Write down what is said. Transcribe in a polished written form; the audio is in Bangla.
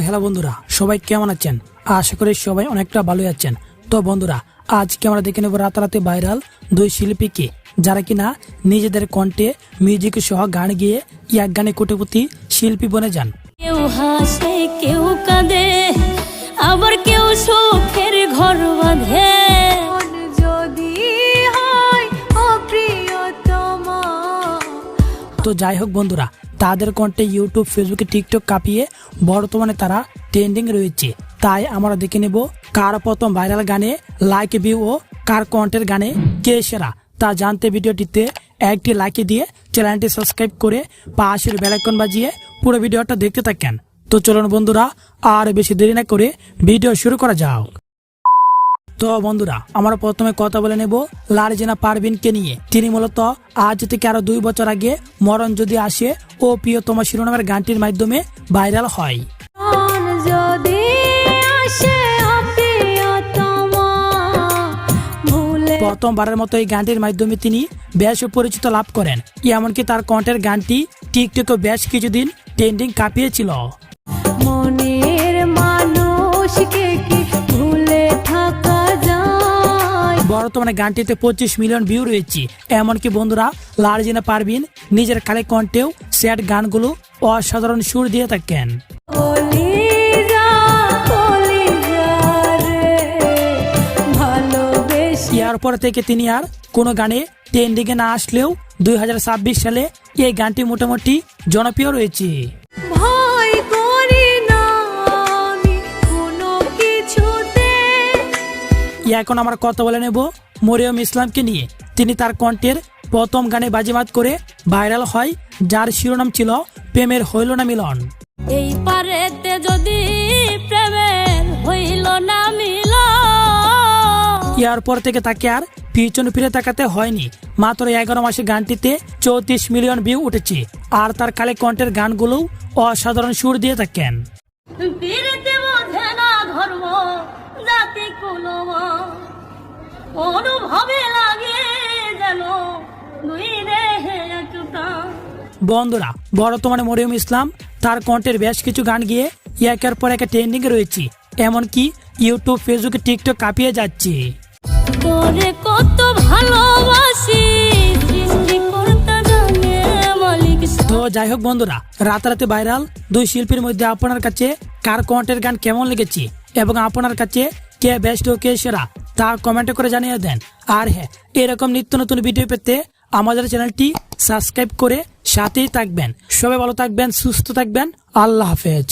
হ্যালো বন্ধুরা, সবাই কেমন আছেন? আশা করি সবাই অনেকটা ভালোই আছেন। তো বন্ধুরা, আজকে আমরা দেখে নেব রাতারাতি ভাইরাল দুই শিল্পীকে, যারা কিনা নিজেদের কণ্ঠে মিউজিক সহ গান গিয়ে এক গানে কোটিপতি শিল্পী বনে যান। কেউ হাসে, কেউ কাঁদে, আবার কেউ সুখের ঘর বাঁধে। তো যাই হোক বন্ধুরা, তাদের কণ্ঠে ইউটিউব, ফেসবুকে, টিকটক কাঁপিয়ে বর্তমানে তারা ট্রেন্ডিং রয়েছে। তাই আমরা দেখে নেব কার প্রথম ভাইরাল গানে লাইক ভিউ ও কার কণ্ঠের গানে কে সেরা। তা জানতে ভিডিওটিতে একটি লাইক দিয়ে চ্যানেলটি সাবস্ক্রাইব করে পাশের বেল আইকন বাজিয়ে পুরো ভিডিওটা দেখতে থাকেন। তো চলুন বন্ধুরা, আর বেশি দেরি না করে ভিডিও শুরু করা যাক। তো বন্ধুরা, আমরা প্রথমে কথা বলে নেব লারজিনা পারভিনকে নিয়ে। তিনি মূলত আজ থেকে আরো 2 বছর আগে মরণ যদি আসে ও প্রিয়তমা শিরোনামের গানটির মাধ্যমে ভাইরাল হয়। প্রথমবারের মতো এই গানটির মাধ্যমে তিনি বেশ পরিচিত লাভ করেন। এমনকি তার কণ্ঠের গানটি টিকটকে বেশ কিছুদিন ট্রেন্ডিং কাঁপিয়েছিল। মনের মানুষকে কি ভুলে থাকা যায়? বর্তমানে গানটিতে 25 মিলিয়ন ভিউ রয়েছে। এমনকি বন্ধুরা, লারজিনা পারভিন নিজের কালে কণ্ঠেও স্যাড গানগুলো অসাধারণ সুর দিয়ে থাকেন। এরপর থেকে তিনি আর কোনো গানে ট্রেন্ডিং এ না আসলেও 2026 সালে এই গানটি মোটামুটি জনপ্রিয় রয়েছে। এখন আমরা কথা বলে নেব মরিয়ম ইসলামকে নিয়ে। তিনি তার কণ্ঠের প্রথম গানে বাজিমাত করে ভাইরাল হয়, যার শিরোনাম ছিল প্রেমের হইল না মিলন। এই পারেতে যদি প্রেমের হইল না মিলন। এরপর থেকে তাকে আর পিছনে ফিরে তাকাতে হয়নি। মাত্র 11 মাসে গানটিতে 34 মিলিয়ন ভিউ উঠেছে। আর তার কালে কণ্ঠের গানগুলো অসাধারণ সুর দিয়ে থাকেন। বন্ধুরা, বর্তমানে মরিয়ম ইসলাম তার কণ্ঠের বেশ কিছু গান গিয়ে একের পর এক ট্রেন্ডিং এ রয়েছে। এমনকি ইউটিউব, ফেসবুক, টিকটক কাঁপিয়ে যাচ্ছে। তো যাই হোক বন্ধুরা, রাতারাতি ভাইরাল দুই শিল্পীর মধ্যে আপনার কাছে কার কণ্ঠের গান কেমন লেগেছে এবং আপনার কাছে কে বেস্ট ও কে সেরা তা কমেন্ট করে জানিয়ে দেন। আর হ্যাঁ, এরকম নিত্য নতুন ভিডিও পেতে আমাদের চ্যানেলটি সাবস্ক্রাইব করে সাথেই থাকবেন। সবাই ভালো থাকবেন, সুস্থ থাকবেন। আল্লাহ হাফেজ।